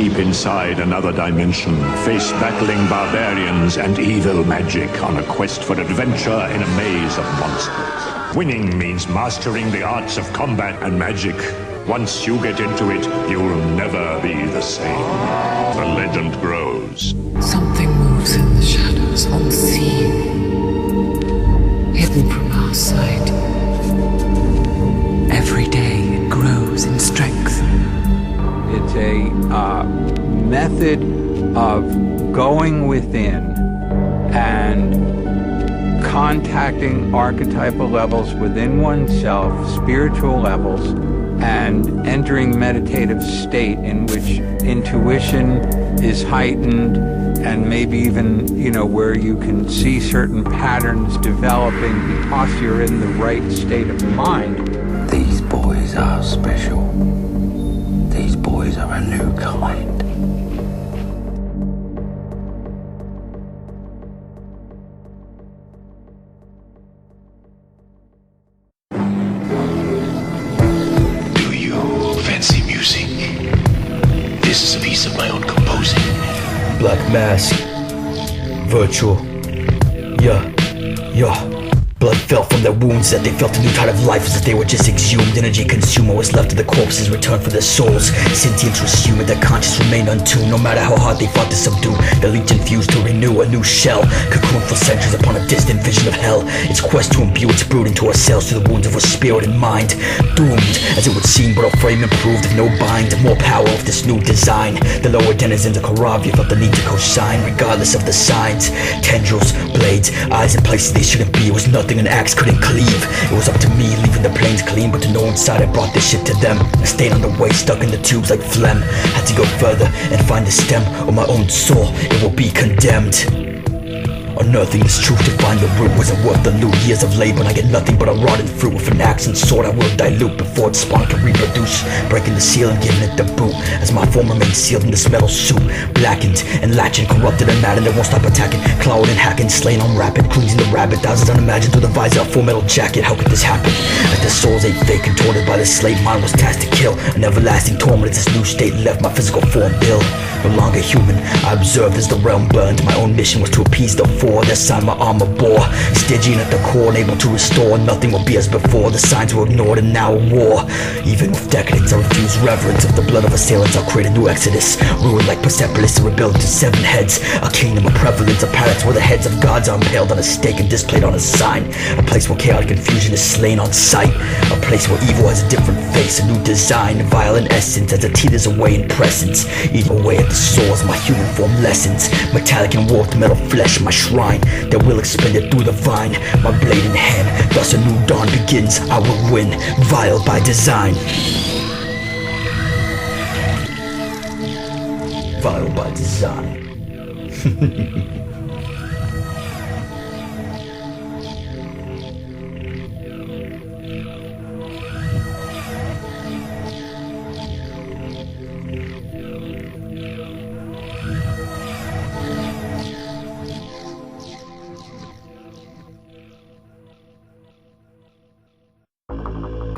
deep inside another dimension, face battling barbarians and evil magic on a quest for adventure in a maze of monsters. Winning means mastering the arts of combat and magic. Once you get into it, you'll never be the same. The legend grows. Something moves in the shadows, unseen, hidden from our sight. Every day it grows in strength. It's a method of going within and contacting archetypal levels within oneself, spiritual levels, and entering meditative state in which intuition is heightened and maybe even, where you can see certain patterns developing because you're in the right state of mind. These boys are special. These boys are a new kind. Do you fancy music? This is a piece of my own composing. Blaq Masq. Virtual. Yeah. Blood fell from their wounds that they felt a new tide of life as if they were just exhumed. Energy consumed what was left of the corpses returned for their souls. Sentience was human, their conscience remained untuned. No matter how hard they fought to subdue, their legion fused to renew a new shell. Cocooned for centuries upon a distant vision of hell. Its quest to imbue its brood into ourselves through the wounds of our spirit and mind. Doomed, as it would seem, but our frame improved of no bind. More power of this new design. The lower denizens of Karavia felt the need to co-sign, regardless of the signs. Tendrils, blades, eyes in places they shouldn't be. It was nothing an axe couldn't cleave. It was up to me, leaving the plains clean, but to no inside I brought this shit to them. I stayed on the way, stuck in the tubes like phlegm. Had to go further and find the stem of my own soul. It will be condemned. Unearthing this truth to find the root wasn't worth the loot. Years of labor and I get nothing but a rotten fruit. With an axe and sword I will dilute before it spawned to reproduce. Breaking the seal and giving it the boot as my form remains sealed in this metal suit. Blackened and latching, corrupted and maddened. They won't stop attacking, clawing and hacking, slain on rapid, cleansing the rabbit. Thousands unimagined through the visor of full metal jacket. How could this happen? As their souls ate fake, contorted by the slave mind was tasked to kill. An everlasting torment as this new state left my physical form ill. No longer human, I observed as the realm burned. My own mission was to appease the four. Their sign my armor bore, Stygian at the core, unable to restore. Nothing will be as before, the signs were ignored and now a war. Even with decadence I refuse reverence of the blood of assailants. I'll create a new exodus, ruined like Persepolis and rebuilt into 7 heads. A kingdom of prevalence, a palace where the heads of gods are impaled on a stake and displayed on a sign. A place where chaotic confusion is slain on sight. A place where evil has a different face, a new design, violent essence as it teeters away in presence. Eating away at the source, my human form lessens. Metallic and warped metal flesh, my shrine that will expend it through the vine. My blade in hand, thus a new dawn begins. I will win, vile by design. Vile by design.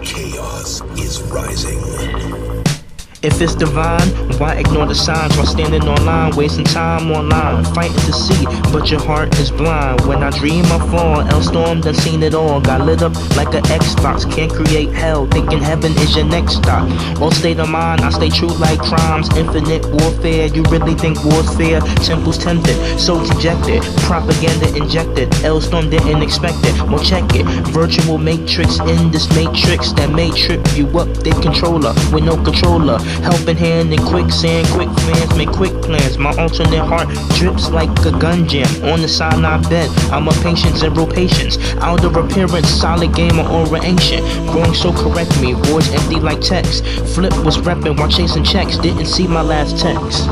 Chaos is rising. If it's divine, why ignore the signs while standing online, wasting time online, fighting to see, but your heart is blind. When I dream I fall, Elstorm done seen it all. Got lit up like an Xbox, can't create hell, thinking heaven is your next stop. All state of mind, I stay true like crimes, infinite warfare. You really think war's fair? Temples tempted, so dejected, propaganda injected. Elstorm didn't expect it, well check it. Virtual matrix in this matrix that may trip you up. They controller with no controller. Helping hand in quicksand, quick fans make quick plans. My alternate heart drips like a gun jam on the Sinai bed. I'm a patient, zero patience. Out of appearance, solid gamer or ancient. Growing so correct me, voice empty like text. Flip was repping while chasing checks. Didn't see my last text.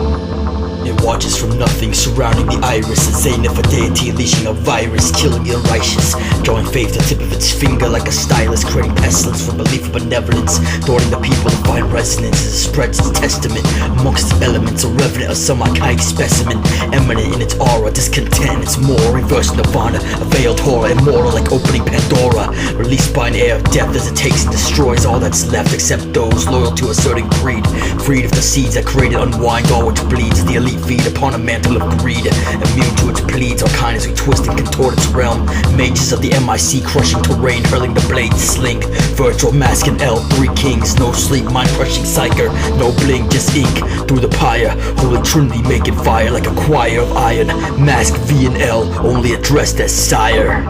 It watches from nothing, surrounding the iris. A zenith, a deity unleashing a virus, killing the unrighteous, drawing faith to the tip of its finger like a stylus, creating pestilence for belief and benevolence, thwarting the people to find resonance as it spreads its testament amongst the elements. A revenant of some archaic specimen, eminent in its aura, discontent, its more reverse nirvana, a veiled horror, immortal like opening Pandora, released by an air of death as it takes and destroys all that's left except those loyal to a certain creed, freed of the seeds that created unwind all which bleeds. The elite feed upon a mantle of greed, immune to its pleads, or kindness we twist and contort its realm. Mages of the MIC crushing terrain, hurling the blade sling. Virtual Masq and L3 kings, no sleep, mind crushing psyker, no bling, just ink through the pyre. Holy Trinity making fire like a choir of iron. Masq V and L only addressed as sire.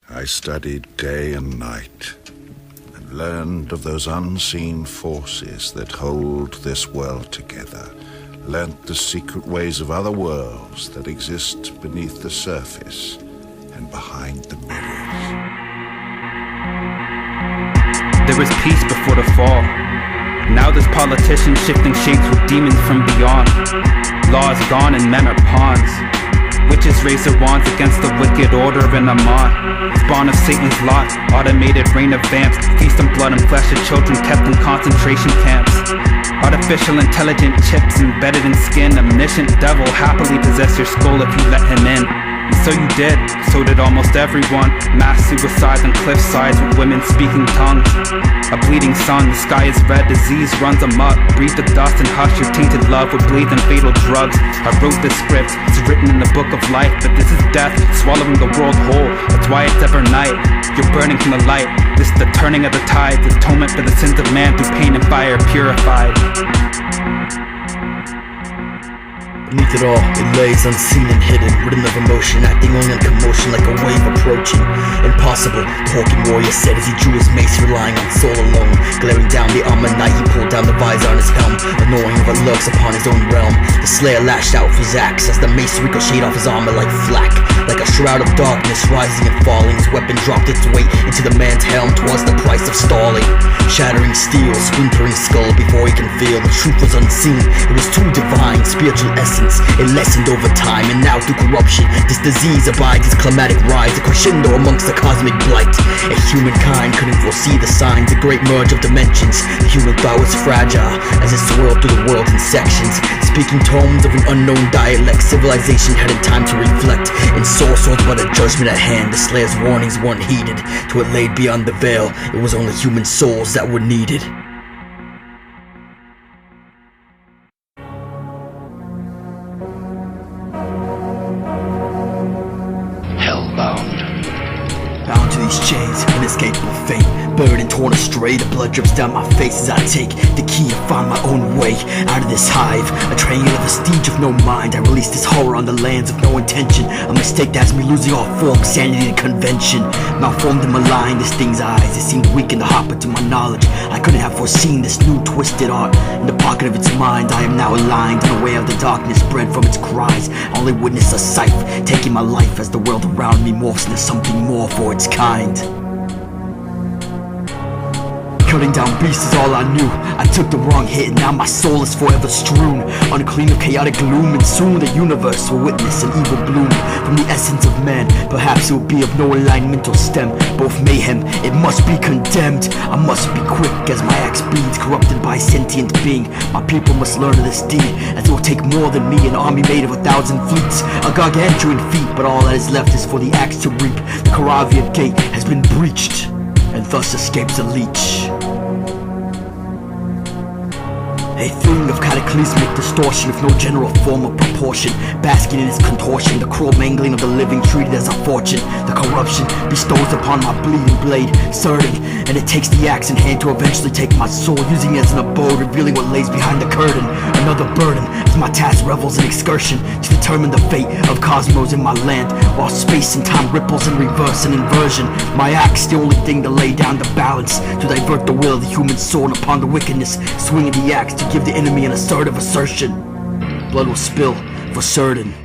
I studied day and night, and learned of those unseen forces that hold this world together, learnt the secret ways of other worlds that exist beneath the surface and behind the mirrors. There was peace before the fall. Now there's politicians shifting shapes with demons from beyond. Law is gone and men are pawns. Witches raise their wands against the wicked order of an Amon. Spawn of Satan's lot, automated reign of vamps. Feast on blood and flesh of children kept in concentration camps. Artificial intelligent chips embedded in skin. Omniscient devil happily possess your skull if you let him in. And so you did, so did almost everyone. Mass suicides on cliff sides with women speaking tongues. A bleeding sun, the sky is red, disease runs amok. Breathe the dust and hush your tainted love with bleeds and fatal drugs. I wrote this script, it's written in the book of life, but this is death, swallowing the world whole. That's why it's ever night, you're burning from the light. This is the turning of the tides, atonement for the sins of man through pain and fire purified. Beneath it all, it lays unseen and hidden, rhythm of emotion, acting only on commotion like a wave approaching. Impossible, the Hawking warrior said as he drew his mace, relying on soul alone. Glaring down the armor knight, he pulled down the visor on his helm, annoying what lurks upon his own realm. The slayer lashed out with his axe as the mace ricocheted off his armor like flak. Like a shroud of darkness, rising and falling, his weapon dropped its weight into the man's helm towards the price of stalling. Shattering steel, splintering skull before he can feel the truth was unseen. It was too divine, spiritual essence. It lessened over time, and now through corruption, this disease abides its climatic rise, a crescendo amongst the cosmic blight. If humankind couldn't foresee the signs, a great merge of dimensions. The human thought was fragile as it swirled through the world in sections, speaking tones of an unknown dialect. Civilization hadn't time to reflect, and source was but a judgment at hand. The slayer's warnings weren't heeded, till it laid beyond the veil. It was only human souls that were needed. Hellbound. Bound to these chains, inescapable fate. Buried and torn astray, the blood drips down my face as I take the key to find my own way out of this hive. A triangular vestige of no mind, I release this horror on the lands of no intention. A mistake that has me losing all form, sanity and convention. Malformed and maligned, this thing's eyes, it seemed weak in the heart, but to my knowledge I couldn't have foreseen this new twisted art. In the pocket of its mind, I am now aligned, unaware of the darkness bred from its cries. I only witness a scythe taking my life as the world around me morphs into something more for its kind. Cutting down beasts is all I knew. I took the wrong hit and now my soul is forever strewn, unclean of chaotic gloom, and soon the universe will witness an evil bloom from the essence of man. Perhaps it will be of no alignment or stem, both mayhem, it must be condemned. I must be quick as my axe bleeds, corrupted by sentient being. My people must learn of this deed, as it will take more than me, an army made of 1,000 fleets, a gargantuan feat, but all that is left is for the axe to reap. The Karavian gate has been breached, and thus escapes a leech. A thing of cataclysmic distortion with no general form or proportion, basking in its contortion, the cruel mangling of the living treated as a fortune. The corruption bestows upon my bleeding blade, certain, and it takes the axe in hand to eventually take my soul, using it as an abode, revealing what lays behind the curtain. Another burden, as my task revels in excursion to determine the fate of cosmos in my land, while space and time ripples in reverse and inversion. My axe, the only thing to lay down the balance, to divert the will of the human soul upon the wickedness, swinging the axe to give the enemy an assertive assertion. Blood will spill, for certain.